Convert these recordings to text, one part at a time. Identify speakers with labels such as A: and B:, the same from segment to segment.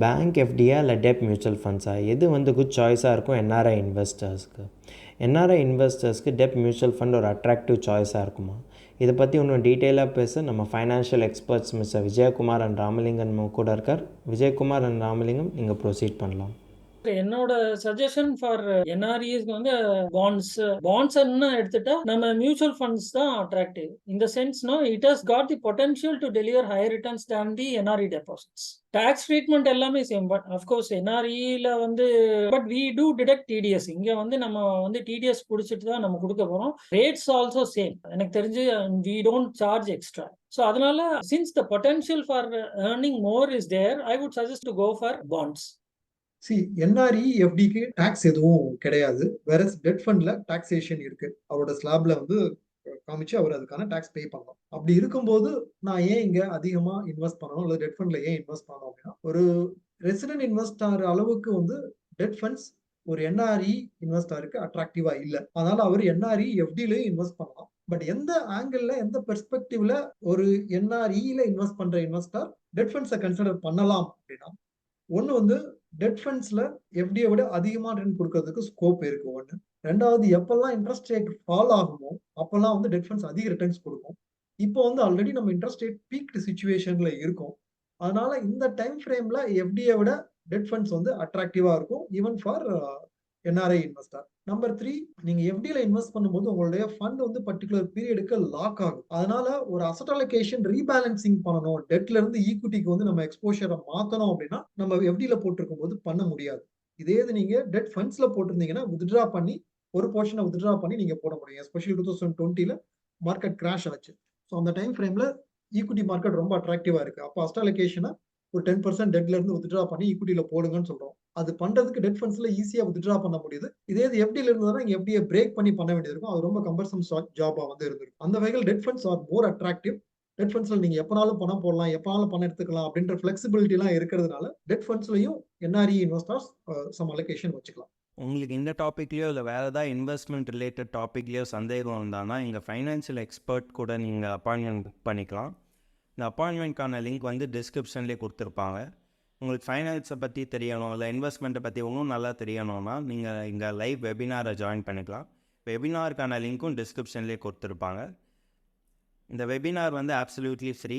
A: Bank எஃப்டியா இல்லை Depp mutual ஃபண்ட்ஸா, எது வந்து குட் சாய்ஸாக இருக்கும் என்ஆர்ஐ இன்வெஸ்டர்ஸ்க்கு? என்ஆர்ஐ இன்வெஸ்டர்ஸ்க்கு டெப் மியூச்சுவல் ஃபண்ட் ஒரு அட்ராக்டிவ் சாய்ஸாக இருக்குமா? இதை பற்றி இன்னும் டீட்டெயிலாக பேச நம்ம financial experts mister Vijayakumar and Ramalingam கூட இருக்கார். விஜயகுமார் அண்ட் ராமலிங்கம், நீங்கள் ப்ரொசீட் பண்ணலாம்.
B: என்னோட சஜஷன் ஃபார் என்ஆர்இஸ்க்கு வந்து பாண்ட்ஸ்ன்னு எடுத்துட்டா நம்ம மியூச்சுவல் ஃபண்ட்ஸ் தான் அட்ராக்டிவ். இந்த சென்ஸ்னா it has got the potential to deliver higher returns than the NRE deposits. Tax treatment எல்லாமே சேம். பட் அஃப்கோர்ஸ் என்ஆர்இல வந்து but we do deduct TDS. இங்க வந்து நம்ம வந்து டிடிஎஸ் பிடிச்சிட்டு தான் நம்ம கொடுக்க போறோம். ரேட்ஸ் ஆல்சோ சேம் எனக்கு தெரிஞ்சு. We don't charge extra. So அதனால since the potential for earning more is there, I would suggest to go for bonds.
C: NRE எஃப்டிக்கு டாக்ஸ் எதுவும் கிடையாது. வேற டெட் ஃபண்ட்ல டாக்ஸேஷன் இருக்கு. அவரோட ஸ்லாப்ல வந்து காமிச்சு அவர் அதுக்கான டாக்ஸ் பே பண்ணலாம். அப்படி இருக்கும்போது நான் ஏன் இங்க அதிகமா இன்வெஸ்ட் பண்ணணும் அல்லது டெட் ஃபண்ட்ல ஏன் இன்வெஸ்ட் பண்ணணும் அப்படின்னா, ஒரு ரெசிடென்ட் இன்வெஸ்டர் அளவுக்கு வந்து டெட் ஃபண்ட்ஸ் ஒரு என்ஆர்இ இன்வெஸ்டருக்கு அட்ராக்டிவா இல்ல. அதனால அவர் என்ஆர்இ எஃப்டிலையும் இன்வெஸ்ட் பண்ணலாம். பட் எந்த ஆங்கிள் எந்த பெர்ஸ்பெக்டிவ்ல ஒரு என்ஆர்இல இன்வெஸ்ட் பண்ற இன்வெஸ்டர் டெட் ஃபண்ட்ஸை கன்சிடர் பண்ணலாம் அப்படின்னா, ஒன்னு வந்து டெட் ஃபண்ட்ஸ்ல எஃப்டியை விட அதிகமா ரிட்டர்ன் கொடுக்கறதுக்கு ஸ்கோப் இருக்கு ஒன்று. ரெண்டாவது, எப்பெல்லாம் இன்ட்ரெஸ்ட் ரேட் ஃபால் ஆகுமோ அப்பெல்லாம் வந்து டெட் ஃபண்ட்ஸ் அதிக ரிட்டர்ன்ஸ் கொடுக்கும். இப்போ வந்து ஆல்ரெடி நம்ம இன்ட்ரெஸ்ட் ரேட் பீக்டு சிச்சுவேஷன்ல இருக்கும். அதனால இந்த டைம் ஃப்ரேம்ல எஃப்டியை விட டெட் ஃபண்ட்ஸ் வந்து அட்ராக்டிவா இருக்கும், even for NRI investor. Number 3, நீங்க எஃப்டில இன்வெஸ்ட் பண்ணும்போது உங்களுடைய ஃபண்ட் வந்து பர்டிகுலர் பீரியடுக்கு லாக் ஆகும். அதனால ஒரு அசட் அலோகேஷன் ரீபேலன்சிங் பண்ணணும், டெட்ல இருந்து ஈக்விட்டிக்கு வந்து நம்ம எக்ஸ்போஷரை மாத்தணும் அப்படின்னா நம்ம எஃப்டில போட்டிருக்கும் போது பண்ண முடியாது. இதே இது நீங்க டெட் ஃபண்ட்ஸ்ல போட்டிருந்தீங்கன்னா வித்ட்ரா பண்ணி ஒரு போர்ஷனை வித்ட்ரா பண்ணி நீங்க போட முடியும். எஸ்பெஷலி 2020ல மார்க்கெட் கிராஷ் ஆச்சு. ஸோ அந்த டைம் ஃப்ரேம்ல ஈக்விட்டி மார்க்கெட் ரொம்ப அட்ராக்டிவா இருக்கு. அப்போ அசட் அலோகேஷனை ஒரு 10% டெட்ல இருந்து வித்ட்ரா பண்ணி ஈக்விட்டில போடுங்கன்னு சொல்றோம். அது பண்றதுக்கு டெட் ஃபண்ட்ஸ்ல ஈஸியா வித்ட்ரா பண்ண முடியுது. இதே இது எஃப்டில இருந்ததுன்னா நீங்க எஃப்டியை பிரேக் பண்ணி பண்ண வேண்டியது இருக்கும். அது ரொம்ப கம்பர்சம் ஜாபா வந்து இருந்திருக்கும். அந்த வகையில் debt funds are more attractive. Debt ஃபண்ட்ஸ்ல நீங்க எப்பனாலும் பணம் போடலாம், எப்பனாலும் பணம் எடுத்துக்கலாம் அப்படின்ற ஃபிளெக்சிபிலிட்டி எல்லாம் இருக்கிறதுனால டெட் ஃபண்ட்ஸ்லயும் என்ஆர்இ இன்வெஸ்டர்ஸ் சம் அலோகேஷன் வச்சுக்கலாம்.
D: உங்களுக்கு இந்த டாப்பிக்லேயோ இல்லை வேறு ஏதாவது இன்வெஸ்ட்மெண்ட் ரிலேட்டட் டாப்பிக்லேயோ சந்தேகம் இருந்தானா எங்கள் ஃபைனான்ஷியல் எக்ஸ்பர்ட் கூட நீங்கள் அப்பாயின்மெண்ட் புக் பண்ணிக்கலாம். இந்த அப்பாயின்மெண்ட்கான லிங்க் வந்து டிஸ்கிரிப்ஷன்லேயே கொடுத்துருப்பாங்க. உங்களுக்கு ஃபைனான்ஸை பற்றி தெரியணும் இல்லை இன்வெஸ்ட்மெண்ட்டை பற்றி இன்னும் நல்லா தெரியணும்னா நீங்கள் இங்கே லைவ் வெபினாரை ஜாயின் பண்ணிக்கலாம். வெபினாருக்கான லிங்க்கும் டிஸ்கிரிப்ஷன்லேயே கொடுத்துருப்பாங்க. இந்த வெபினார் வந்து அப்சல்யூட்லி ஃப்ரீ.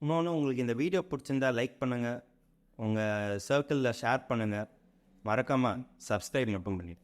D: இன்னொன்று, உங்களுக்கு இந்த வீடியோ பிடிச்சிருந்தா லைக் பண்ணுங்கள், உங்கள் சர்க்கிளில் ஷேர் பண்ணுங்கள், மறக்காமல் சப்ஸ்கிரைப் மட்டும் பண்ணிடுங்க.